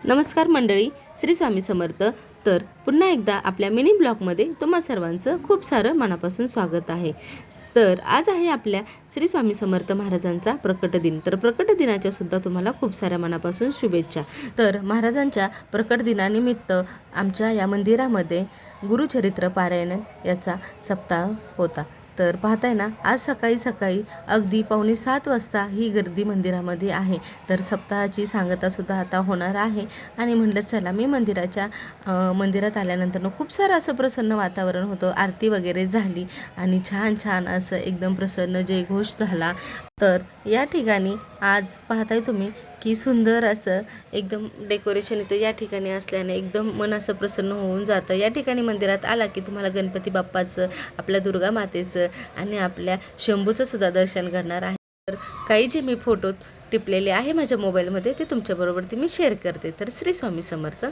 नमस्कार मंडळी, श्री स्वामी समर्थ. तर पुन्हा एकदा आपल्या मिनी ब्लॉगमध्ये तुम्हा सर्वांचं खूप सारं मनापासून स्वागत आहे. तर आज आहे आपल्या श्री स्वामी समर्थ महाराजांचा प्रकट दिन. तर प्रकट दिनाच्या सुद्धा तुम्हाला खूप साऱ्या मनापासून शुभेच्छा. तर महाराजांच्या प्रकट दिनानिमित्त आमच्या या मंदिरामध्ये गुरुचरित्र पारायण याचा सप्ताह होता. तर पाहताय ना, आज सकाळी सकाळी अगदी 6:45 वाजता ही गर्दी मंदिरामध्ये आहे. तर सप्ताहाची सांगतासुद्धा आता होणार आहे आणि म्हटलं चला मी मंदिरात आल्यानंतर खूप सारं असं प्रसन्न वातावरण होतं. आरती वगैरे झाली आणि छान छान असं एकदम प्रसन्न जयघोष झाला. तर या ठिकाणी आज पाहताय तुम्ही की सुंदर असं एकदम डेकोरेशन इथं या ठिकाणी असल्याने एकदम मन असं प्रसन्न होऊन जातं. या ठिकाणी मंदिरात आला की तुम्हाला गणपती बाप्पाचं, आपल्या दुर्गा मातेचं आणि आपल्या शंभूचं सुद्धा दर्शन घडणार आहे. तर काही जे मी फोटो टिपलेले आहे माझ्या मोबाईलमध्ये ते तुमच्याबरोबर मी शेअर करते. तर श्री स्वामी समर्थ.